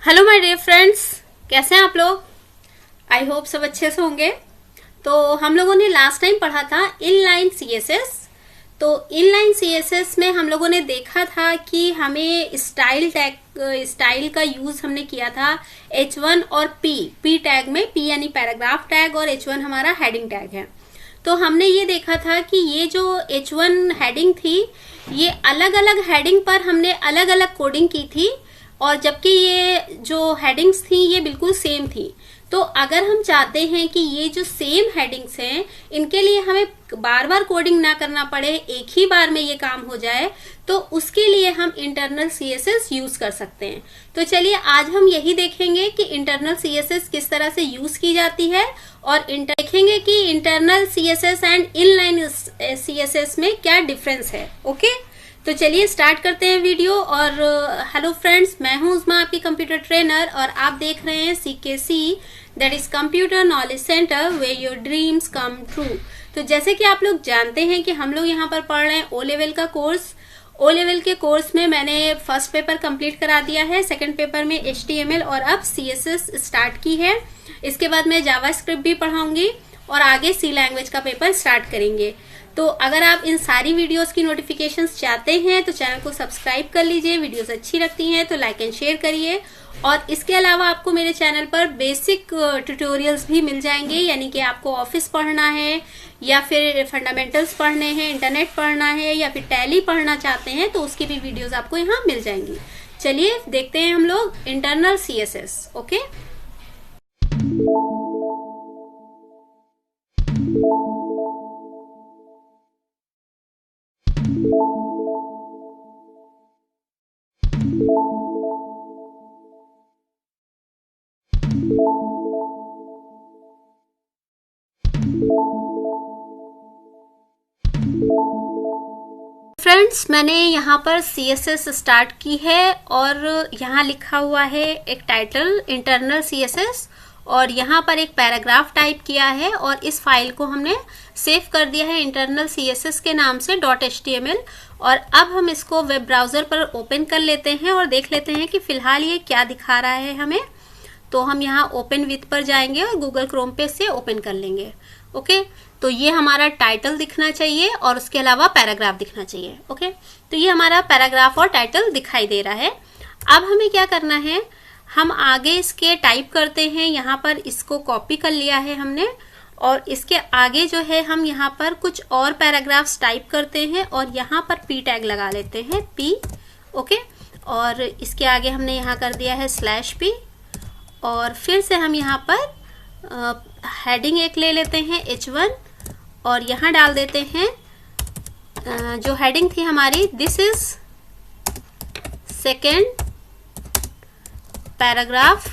Hello my dear friends, कैसे हैं आप लोग। आई होप सब अच्छे से होंगे। तो हम लोगों ने लास्ट टाइम पढ़ा था इनलाइन सीएसएस। तो इनलाइन सीएसएस में हम लोगों ने देखा था कि हमें स्टाइल का यूज हमने किया था H1 और पी टैग में। पी यानी पैराग्राफ टैग और H1 हमारा हेडिंग टैग है। तो हमने ये देखा था कि ये जो H1 हेडिंग थी, ये अलग अलग हेडिंग पर हमने अलग अलग कोडिंग की थी, और जबकि ये जो हेडिंग्स थी ये बिल्कुल सेम थी। तो अगर हम चाहते हैं कि ये जो सेम हेडिंग्स हैं इनके लिए हमें बार बार कोडिंग ना करना पड़े, एक ही बार में ये काम हो जाए, तो उसके लिए हम इंटरनल सीएसएस यूज कर सकते हैं। तो चलिए आज हम यही देखेंगे कि इंटरनल सीएसएस किस तरह से यूज की जाती है, और देखेंगे कि internal CSS and inline CSS में क्या डिफरेंस है। ओके, तो चलिए स्टार्ट करते हैं वीडियो। और हेलो फ्रेंड्स, मैं हूं उस्मा, आपकी कंप्यूटर ट्रेनर, और आप देख रहे हैं CKC, that is computer knowledge centre where your dreams come true. तो जैसे कि आप लोग जानते हैं कि हम लोग यहाँ पर पढ़ रहे हैं ओ लेवल का कोर्स। ओ लेवल के कोर्स में मैंने फर्स्ट पेपर कंप्लीट करा दिया है, सेकंड पेपर में HTML और अब CSS स्टार्ट की है। इसके बाद मैं जावास्क्रिप्ट भी पढ़ाऊंगी और आगे C लैंग्वेज का पेपर स्टार्ट करेंगे। तो अगर आप इन सारी वीडियोस की नोटिफिकेशंस चाहते हैं तो चैनल को सब्सक्राइब कर लीजिए। वीडियोस अच्छी लगती हैं तो लाइक एंड शेयर करिए। और इसके अलावा आपको मेरे चैनल पर बेसिक ट्यूटोरियल्स भी मिल जाएंगे, यानी कि आपको ऑफिस पढ़ना है या फिर फंडामेंटल्स पढ़ने हैं, इंटरनेट पढ़ना है या फिर टैली पढ़ना चाहते हैं तो उसकी भी वीडियोस आपको यहाँ मिल जाएंगी। चलिए देखते हैं हम लोग इंटरनल CSS। ओके, फ्रेंड्स, मैंने यहाँ पर CSS स्टार्ट की है और यहाँ लिखा हुआ है एक टाइटल इंटरनल CSS, और यहाँ पर एक पैराग्राफ टाइप किया है और इस फाइल को हमने सेव कर दिया है इंटरनल CSS के नाम से .html। और अब हम इसको वेब ब्राउजर पर ओपन कर लेते हैं और देख लेते हैं कि फिलहाल ये क्या दिखा रहा है हमें। तो हम यहाँ ओपन विथ पर जाएंगे और गूगल क्रोम पे से ओपन कर लेंगे। ओके, तो ये हमारा टाइटल दिखना चाहिए और उसके अलावा पैराग्राफ दिखना चाहिए। ओके, तो ये हमारा पैराग्राफ और टाइटल दिखाई दे रहा है। अब हमें क्या करना है, हम आगे इसके टाइप करते हैं। यहाँ पर इसको कॉपी कर लिया है हमने, और इसके आगे जो है हम यहाँ पर कुछ और पैराग्राफ्स टाइप करते हैं और यहाँ पर P टैग लगा लेते हैं, P। ओके, और इसके आगे हमने यहाँ कर दिया है /P, और फिर से हम यहाँ पर हेडिंग एक ले लेते हैं H1 और यहाँ डाल देते हैं जो हेडिंग थी हमारी, this is second paragraph.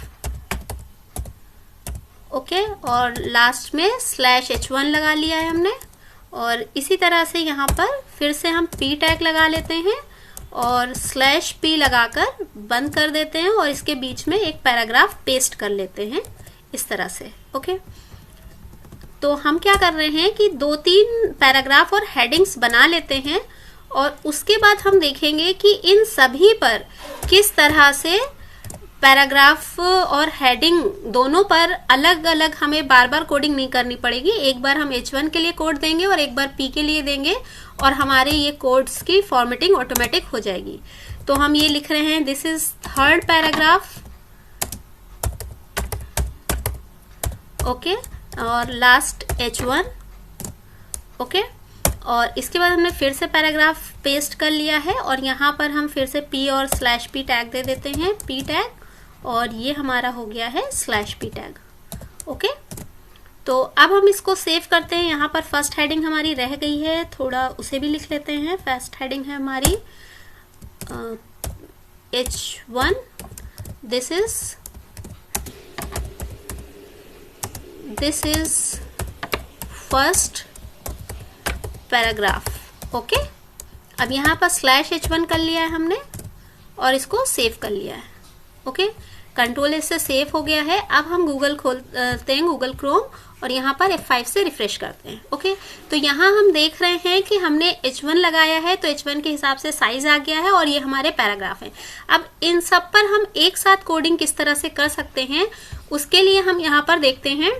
Okay, और लास्ट में /H1 लगा लिया है हमने, और इसी तरह से यहाँ पर फिर से हम P टैग लगा लेते हैं और /P लगाकर बंद कर देते हैं और इसके बीच में एक पैराग्राफ पेस्ट कर लेते हैं इस तरह से। ओके, तो हम क्या कर रहे हैं कि 2-3 पैराग्राफ और हेडिंग्स बना लेते हैं, और उसके बाद हम देखेंगे कि इन सभी पर किस तरह से पैराग्राफ और हेडिंग दोनों पर अलग अलग हमें बार बार कोडिंग नहीं करनी पड़ेगी। एक बार हम H1 के लिए कोड देंगे और एक बार P के लिए देंगे, और हमारे ये कोड्स की फॉर्मेटिंग ऑटोमेटिक हो जाएगी। तो हम ये लिख रहे हैं, this is third paragraph. Okay, और लास्ट H1। ओके, और इसके बाद हमने फिर से पैराग्राफ पेस्ट कर लिया है और यहाँ पर हम फिर से P और /P टैग दे देते हैं, P टैग, और ये हमारा हो गया है /P टैग। ओके, तो अब हम इसको सेव करते हैं। यहाँ पर फर्स्ट हेडिंग हमारी रह गई है, थोड़ा उसे भी लिख लेते हैं। फर्स्ट हेडिंग है हमारी H1, this is first paragraph. Okay, अब यहाँ पर /H1 कर लिया है हमने और इसको सेव कर लिया है। ओके, कंट्रोल एस से सेव हो गया है। अब हम गूगल खोलते हैं, गूगल क्रोम, और यहाँ पर F5 से रिफ्रेश करते हैं। ओके, तो यहाँ हम देख रहे हैं कि हमने H1 लगाया है, तो H1 के हिसाब से साइज आ गया है और ये हमारे पैराग्राफ हैं। अब इन सब पर हम एक साथ कोडिंग किस तरह से कर सकते हैं, उसके लिए हम यहाँ पर देखते हैं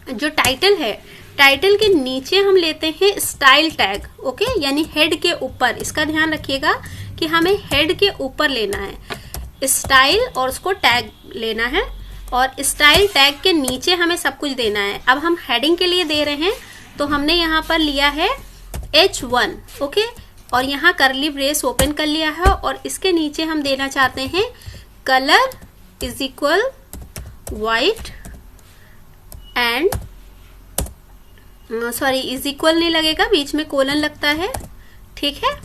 जो टाइटल है, टाइटल के नीचे हम लेते हैं स्टाइल टैग। ओके, यानी हेड के ऊपर, इसका ध्यान रखिएगा कि हमें हेड के ऊपर लेना है स्टाइल और उसको टैग लेना है, और स्टाइल टैग के नीचे हमें सब कुछ देना है। अब हम हेडिंग के लिए दे रहे हैं, तो हमने यहाँ पर लिया है H1। ओके, और यहाँ करली ब्रेस ओपन कर लिया है, और इसके नीचे हम देना चाहते हैं colour is equal white and sorry is equal नहीं लगेगा, बीच में कोलन लगता है, ठीक है।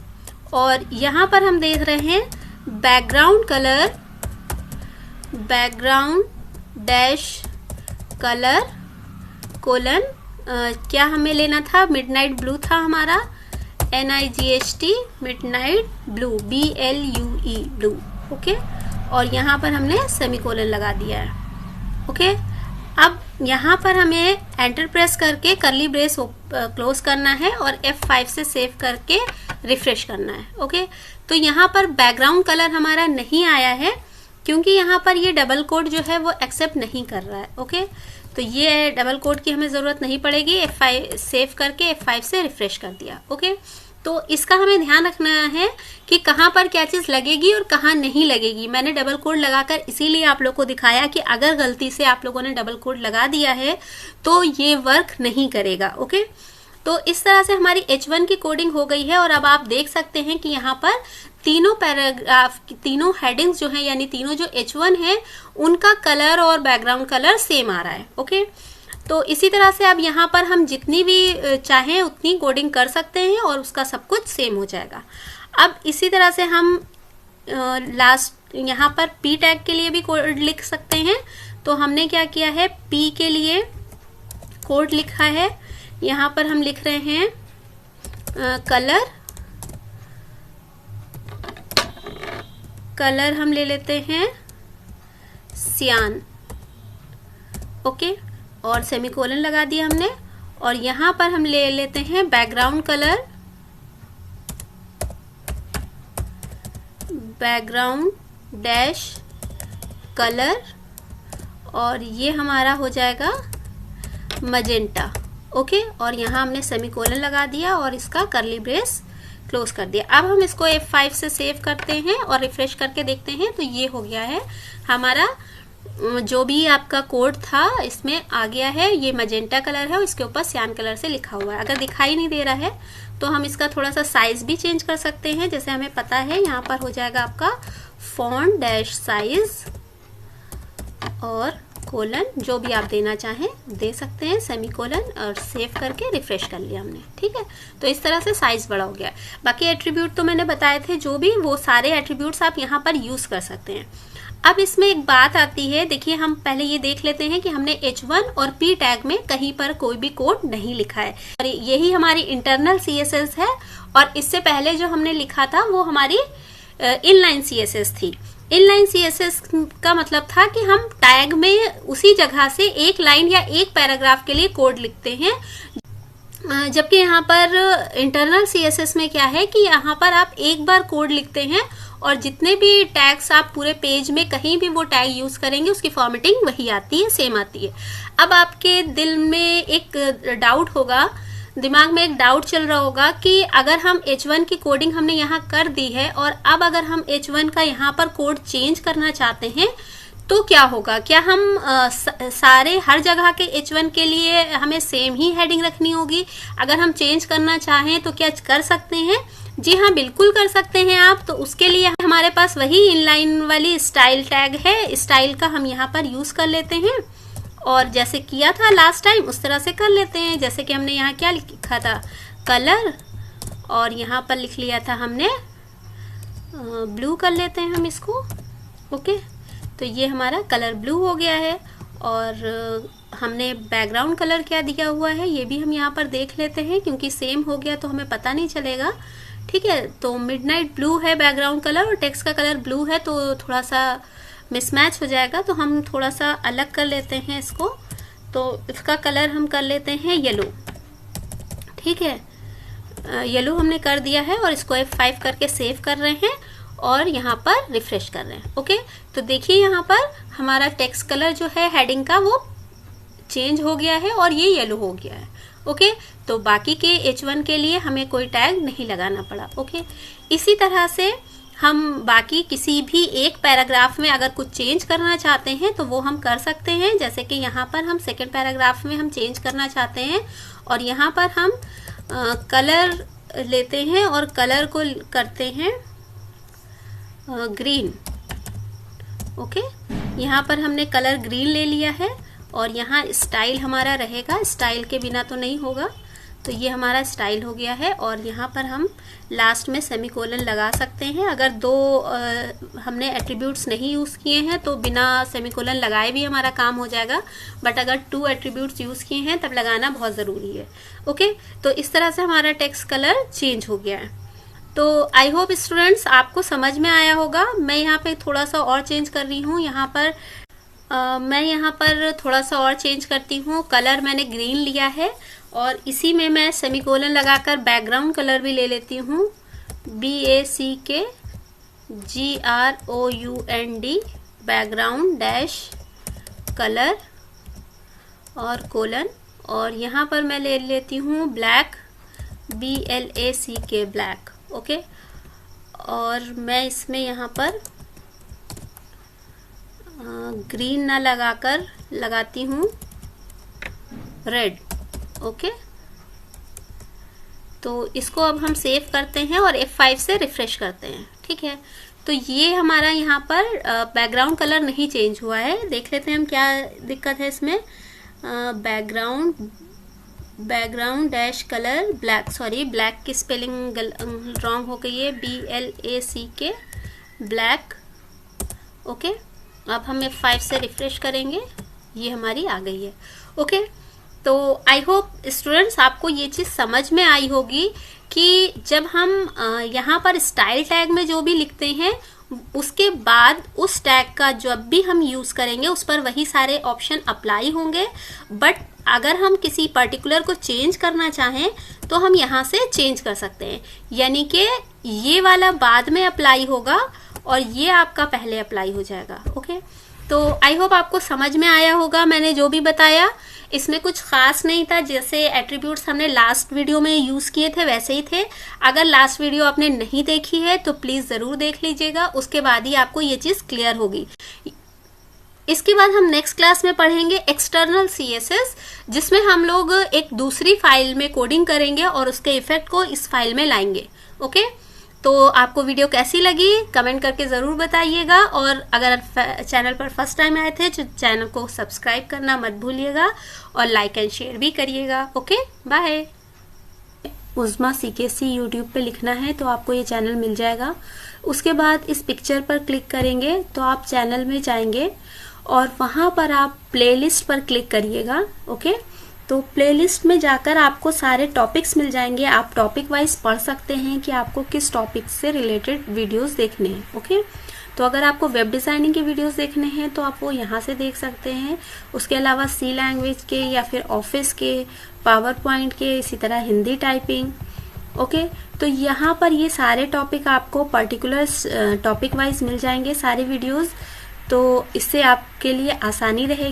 और यहाँ पर हम देख रहे हैं background colour, background dash colour colon क्या हमें लेना था, मिडनाइट ब्लू था हमारा, NIGHT midnight blue, BLUE blue. Okay, और यहाँ पर हमने सेमीकोलन लगा दिया है। ओके, अब यहाँ पर हमें एंटर प्रेस करके करली ब्रेस क्लोज करना है और F5 से सेव करके रिफ्रेश करना है। ओके, तो यहाँ पर बैकग्राउंड कलर हमारा नहीं आया है क्योंकि यहाँ पर ये डबल कोड जो है वो एक्सेप्ट नहीं कर रहा है। ओके, तो ये डबल कोड की हमें ज़रूरत नहीं पड़ेगी। F5 सेव करके F5 से रिफ्रेश कर दिया। ओके, तो इसका हमें ध्यान रखना है कि कहाँ पर क्या चीज़ लगेगी और कहाँ नहीं लगेगी। मैंने डबल कोड लगाकर इसीलिए आप लोग को दिखाया कि अगर गलती से आप लोगों ने डबल कोड लगा दिया है तो ये वर्क नहीं करेगा। ओके, तो इस तरह से हमारी H1 की कोडिंग हो गई है, और अब आप देख सकते हैं कि यहाँ पर तीनों पैराग्राफ, तीनों हेडिंग्स जो हैं, यानी तीनों जो H1 है उनका कलर और बैकग्राउंड कलर सेम आ रहा है। ओके, तो इसी तरह से अब यहाँ पर हम जितनी भी चाहें उतनी कोडिंग कर सकते हैं और उसका सब कुछ सेम हो जाएगा। अब इसी तरह से हम लास्ट यहाँ पर P टैग के लिए भी कोड लिख सकते हैं। तो हमने क्या किया है, P के लिए कोड लिखा है। यहाँ पर हम लिख रहे हैं कलर हम ले लेते हैं सियान। ओके, और सेमीकोलन लगा दिया हमने, और यहाँ पर हम ले लेते हैं background colour, background dash colour, और ये हमारा हो जाएगा मजेंटा। ओके, और यहाँ हमने सेमीकोलन लगा दिया और इसका करली ब्रेस क्लोज कर दिया। अब हम इसको F5 से सेव करते हैं और रिफ्रेश करके देखते हैं, तो ये हो गया है हमारा जो भी आपका कोड था इसमें आ गया है। ये मजेंटा कलर है और इसके ऊपर सियान कलर से लिखा हुआ है। अगर दिखाई नहीं दे रहा है तो हम इसका थोड़ा सा साइज भी चेंज कर सकते हैं। जैसे हमें पता है यहाँ पर हो जाएगा आपका फॉन्ट डैश साइज और कोलन, जो भी आप देना चाहें दे सकते हैं, सेमीकोलन, और सेव करके रिफ्रेश कर लिया हमने। ठीक है, तो इस तरह से साइज बड़ा हो गया। बाकी एट्रीब्यूट तो मैंने बताए थे, जो भी वो सारे एट्रीब्यूट्स आप यहाँ पर यूज कर सकते हैं। अब इसमें एक बात आती है, देखिए हम पहले ये देख लेते हैं कि हमने H1 और P टैग में कहीं पर कोई भी कोड नहीं लिखा है, और यही हमारी इंटरनल CSS है। और इससे पहले जो हमने लिखा था वो हमारी इनलाइन CSS थी। इनलाइन CSS का मतलब था कि हम टैग में उसी जगह से एक लाइन या एक पैराग्राफ के लिए कोड लिखते हैं, जबकि यहाँ पर इंटरनल CSS में क्या है कि यहाँ पर आप एक बार कोड लिखते हैं और जितने भी टैग्स आप पूरे पेज में कहीं भी वो टैग यूज करेंगे उसकी फॉर्मेटिंग वही आती है, सेम आती है। अब आपके दिल में एक डाउट होगा, दिमाग में एक डाउट चल रहा होगा कि अगर हम H1 की कोडिंग हमने यहाँ कर दी है और अब अगर हम H1 का यहाँ पर कोड चेंज करना चाहते हैं तो क्या होगा, क्या हम सारे हर जगह के H1 के लिए हमें सेम ही हेडिंग रखनी होगी? अगर हम चेंज करना चाहें तो क्या कर सकते हैं? जी हाँ, बिल्कुल कर सकते हैं आप। तो उसके लिए हमारे पास वही इनलाइन वाली स्टाइल टैग है, स्टाइल का हम यहाँ पर यूज कर लेते हैं और जैसे किया था लास्ट टाइम उस तरह से कर लेते हैं। जैसे कि हमने यहाँ क्या लिखा था, कलर, और यहाँ पर लिख लिया था हमने ब्लू, कर लेते हैं हम इसको। ओके, तो ये हमारा कलर ब्लू हो गया है। और हमने बैकग्राउंड कलर क्या दिया हुआ है ये भी हम यहाँ पर देख लेते हैं, क्योंकि सेम हो गया तो हमें पता नहीं चलेगा। ठीक है, तो मिडनाइट ब्लू है बैकग्राउंड कलर और टेक्स्ट का कलर ब्लू है, तो थोड़ा सा मिसमैच हो जाएगा, तो हम थोड़ा सा अलग कर लेते हैं इसको। तो इसका कलर हम कर लेते हैं येलो, ठीक है। येलो हमने कर दिया है और इसको F5 करके सेव कर रहे हैं और यहाँ पर रिफ्रेश कर रहे हैं। ओके, तो देखिए यहाँ पर हमारा टेक्स्ट कलर जो है हेडिंग का वो चेंज हो गया है और ये येलो हो गया है। ओके, तो बाकी के H1 के लिए हमें कोई टैग नहीं लगाना पड़ा। ओके, इसी तरह से हम बाकी किसी भी एक पैराग्राफ में अगर कुछ चेंज करना चाहते हैं तो वो हम कर सकते हैं। जैसे कि यहाँ पर हम सेकेंड पैराग्राफ में हम चेंज करना चाहते हैं और यहाँ पर हम कलर लेते हैं और कलर को करते हैं ग्रीन। ओके, यहाँ पर हमने कलर ग्रीन ले लिया है और यहाँ स्टाइल हमारा रहेगा, स्टाइल के बिना तो नहीं होगा, तो ये हमारा स्टाइल हो गया है। और यहाँ पर हम लास्ट में सेमीकोलन लगा सकते हैं। अगर दो हमने एट्रीब्यूट्स नहीं यूज़ किए हैं तो बिना सेमीकोलन लगाए भी हमारा काम हो जाएगा, बट अगर 2 एट्रीब्यूट्स यूज़ किए हैं तब लगाना बहुत ज़रूरी है। ओके, तो इस तरह से हमारा टेक्स्ट कलर चेंज हो गया है। तो आई होप स्टूडेंट्स आपको समझ में आया होगा। मैं यहाँ पे थोड़ा सा और चेंज कर रही हूँ। यहाँ पर मैं यहाँ पर थोड़ा सा और चेंज करती हूँ। कलर मैंने ग्रीन लिया है और इसी में मैं सेमीकोलन लगाकर बैकग्राउंड कलर भी ले लेती हूँ, BACKGROUND बैकग्राउंड डैश कलर और कोलन। और यहाँ पर मैं ले लेती हूँ ब्लैक, BLACK ब्लैक। ओके, और मैं इसमें यहाँ पर ग्रीन ना लगाकर लगाती हूँ रेड। ओके, तो इसको अब हम सेव करते हैं और F5 से रिफ्रेश करते हैं, ठीक है। तो ये हमारा यहाँ पर बैकग्राउंड कलर नहीं चेंज हुआ है। देख लेते हैं हम क्या दिक्कत है इसमें। Background dash colour black, sorry black की स्पेलिंग रॉन्ग हो गई है, BLACK ब्लैक। ओके, अब हम F5 से रिफ्रेश करेंगे, ये हमारी आ गई है। ओके, तो आई होप स्टूडेंट्स आपको ये चीज़ समझ में आई होगी कि जब हम यहाँ पर स्टाइल टैग में जो भी लिखते हैं उसके बाद उस टैग का जब भी हम यूज़ करेंगे उस पर वही सारे ऑप्शन अप्लाई होंगे। बट अगर हम किसी पर्टिकुलर को चेंज करना चाहें तो हम यहाँ से चेंज कर सकते हैं, यानी कि ये वाला बाद में अप्लाई होगा और ये आपका पहले अप्लाई हो जाएगा। ओके, तो आई होप आपको समझ में आया होगा। मैंने जो भी बताया इसमें कुछ खास नहीं था, जैसे एट्रीब्यूट्स हमने लास्ट वीडियो में यूज़ किए थे वैसे ही थे। अगर लास्ट वीडियो आपने नहीं देखी है तो प्लीज़ ज़रूर देख लीजिएगा, उसके बाद ही आपको ये चीज़ क्लियर होगी। इसके बाद हम नेक्स्ट क्लास में पढ़ेंगे एक्सटर्नल CSS, जिसमें हम लोग एक दूसरी फाइल में कोडिंग करेंगे और उसके इफेक्ट को इस फाइल में लाएंगे। ओके, तो आपको वीडियो कैसी लगी कमेंट करके ज़रूर बताइएगा, और अगर चैनल पर फर्स्ट टाइम आए थे तो चैनल को सब्सक्राइब करना मत भूलिएगा और लाइक एंड शेयर भी करिएगा। Okay, bye. Uzma CKC YouTube पे लिखना है तो आपको ये चैनल मिल जाएगा। उसके बाद इस पिक्चर पर क्लिक करेंगे तो आप चैनल में जाएंगे और वहाँ पर आप प्लेलिस्ट पर क्लिक करिएगा। ओके, तो प्लेलिस्ट में जाकर आपको सारे टॉपिक्स मिल जाएंगे। आप टॉपिक वाइज पढ़ सकते हैं कि आपको किस टॉपिक से रिलेटेड वीडियोस देखने हैं। ओके, तो अगर आपको वेब डिज़ाइनिंग के वीडियोस देखने हैं तो आप वो यहाँ से देख सकते हैं। उसके अलावा C लैंग्वेज के या फिर ऑफिस के, पावर पॉइंट के, इसी तरह हिंदी टाइपिंग। ओके, तो यहाँ पर ये सारे टॉपिक आपको पर्टिकुलर टॉपिक वाइज मिल जाएंगे सारे वीडियोज़, तो इससे आपके लिए आसानी रहेगी।